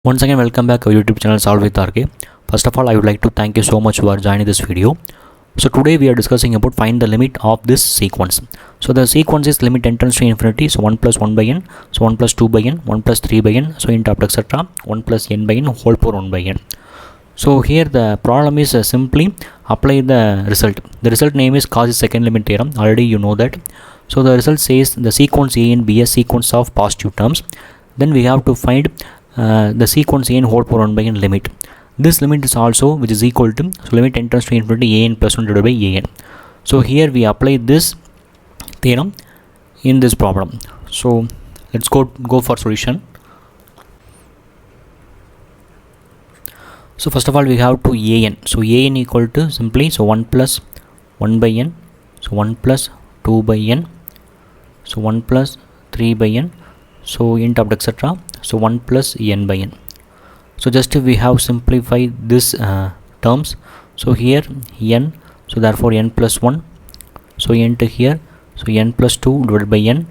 Once again, welcome back to our YouTube channel Solve with RK. First of all, I would like to thank you so much for joining this video. So today we are discussing about find the limit of this sequence. So the sequence is limit n tends to infinity. So 1 plus 1 by n. So 1 plus 2 by n. 1 plus 3 by n. So into etc. 1 plus n by n whole power 1 by n. So here the problem is simply apply the result. The result name is Cauchy's second limit theorem. Already you know that. So the result says the sequence a and b a sequence of positive terms. Then we have to find the sequence a n whole power 1 by n limit. This limit is also which is equal to limit n tends to infinity a n plus 1 divided by a n. So here we apply this theorem in this problem. So let's go for solution. So first of all we have to a n. So a n equal to simply 1 plus 1 by n. So 1 plus 2 by n. So 1 plus 3 by n. So into etc. So 1 plus n by n. So just we have simplified this terms. So here n, so therefore n plus 1. So into here, so n plus 2 divided by n.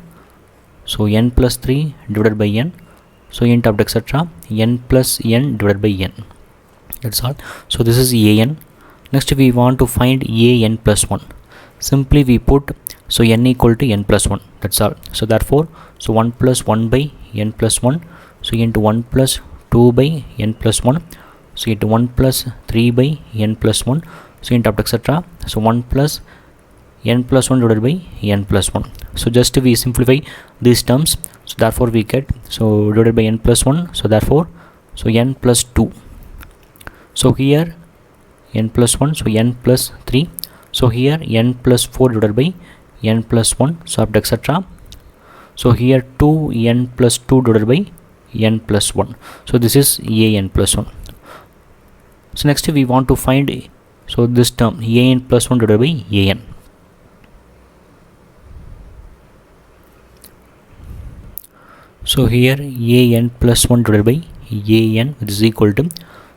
So n plus 3 divided by n. So into etc. n plus n divided by n. That's all. So this is a n. Next we want to find a n plus 1. Simply we put so n equal to n plus 1. That's all. So therefore, so 1 plus 1 by n plus 1. So into 1 plus 2 by n plus 1. So into 1 plus 3 by n plus 1. So into etc. So 1 plus n plus 1 divided by n plus 1. So just we simplify these terms. So therefore we get so divided by n plus 1. So therefore so n plus 2. So here n plus 1. So n plus 3. So here n plus 4 divided by n plus 1. So up to etc. So here 2n plus 2 divided by n plus 1. So this is a n plus 1. So next we want to find so this term a n plus 1 divided by a n. So here a n plus 1 divided by a n which is equal to,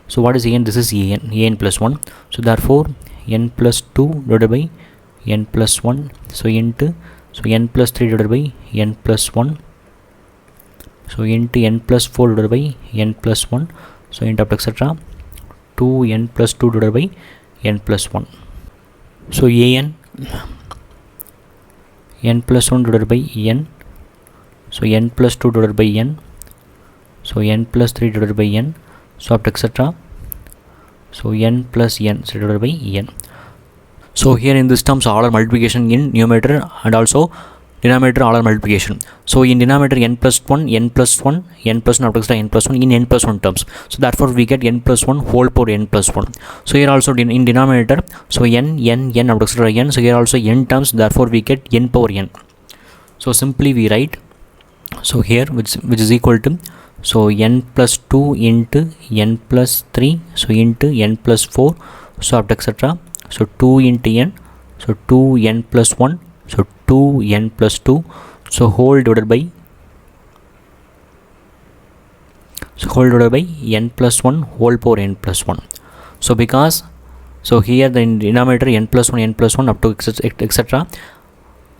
so what is a n? This is a n plus 1. So therefore n plus 2 divided by n plus 1. So into so n plus 3 divided by n plus 1. So into n plus 4 divided by n plus 1. So into etc. 2n plus 2 divided by n plus 1. So an n plus 1 divided by n. So n plus 2 divided by n. So n plus 3 divided by n. So up to etc. So n plus n divided by n. So here in this terms order multiplication in numerator and also denominator order multiplication. So in denominator n plus 1, n plus 1, n plus 1 up to n plus 1 in n plus 1 terms. So therefore we get n plus 1 whole power n plus 1. So here also in denominator, so n up to n. So here also n terms, therefore we get n power n. So simply we write, so here which is equal to, so n plus 2 into n plus 3, so into n plus 4, so up to etc. So 2 into n, so 2n plus 1, so 2n plus 2, so whole divided by n plus 1 whole power n plus 1. So because so here the denominator n plus 1 up to etc.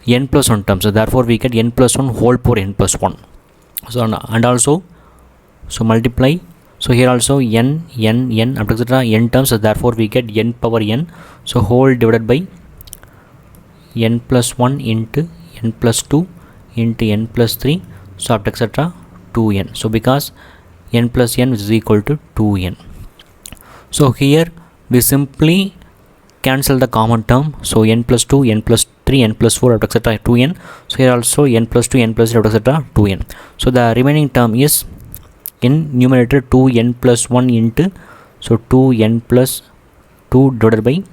n plus 1 terms, so therefore we get n plus 1 whole power n plus 1. So and also so multiply, so here also n up to etc. n terms, so therefore we get n power n, so whole divided by n plus 1 into n plus 2 into n plus 3, so up to etc. 2n. So because n plus n which is equal to 2n. So here we simply cancel the common term. So n plus 2, n plus 3, n plus 4 up to etc. 2n. So here also n plus 2, n plus 3 up to etc. 2n. So the remaining term is in numerator 2n plus 1 into, so 2n plus 2 divided by,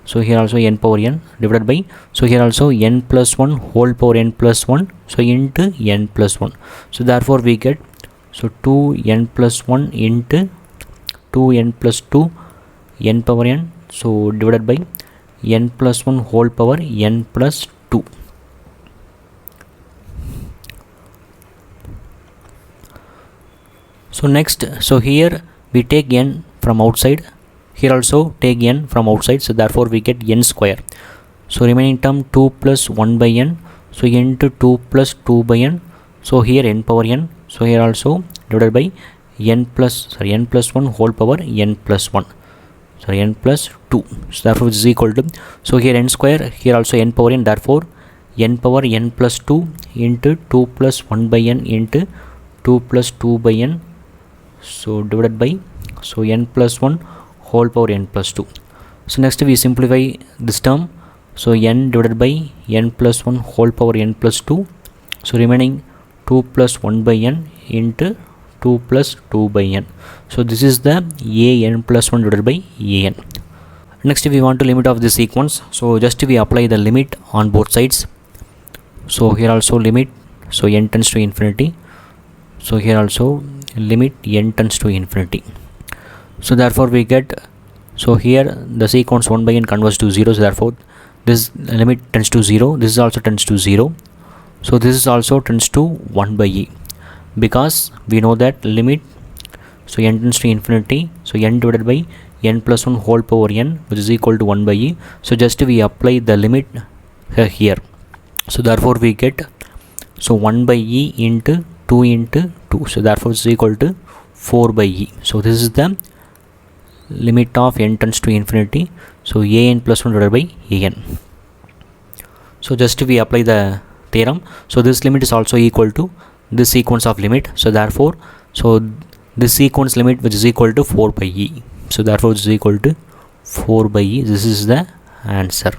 so here also n power n divided by, so here also n plus 1 whole power n plus 1, so into n plus 1. So therefore we get so 2n plus 1 into 2n plus 2 n power n, so divided by n plus 1 whole power n plus 2. So next, so here we take n from outside, here also take n from outside, so therefore we get n square. So remaining term 2 plus 1 by n, so into 2 plus 2 by n, so here n power n, so here also divided by n plus 1 whole power n plus 1, n plus 2. So therefore this is equal to, so here n square, here also n power n, therefore n power n plus 2 into 2 plus 1 by n into 2 plus 2 by n, so divided by, so n plus 1 whole power n plus 2. So next we simplify this term, so n divided by n plus 1 whole power n plus 2, so remaining 2 plus 1 by n into 2 plus 2 by n. So this is the an plus 1 divided by an. Next we want to limit of this sequence, so just we apply the limit on both sides. So here also limit, so n tends to infinity, so here also limit n tends to infinity. So therefore we get, so here the sequence 1 by n converts to 0, so therefore this limit tends to 0, this also tends to 0, so this is also tends to 1 by e, because we know that limit, so n tends to infinity, so n divided by n plus 1 whole power n, which is equal to 1 by e. So just we apply the limit here, so therefore we get, so 1 by e into 2 into 2, so therefore it's equal to 4 by e. So this is the limit of n tends to infinity, so an plus 1 divided by an. So just we apply the theorem, so this limit is also equal to this sequence of limit, so therefore, so this sequence limit which is equal to 4 by e, so therefore it is equal to 4 by e. This is the answer.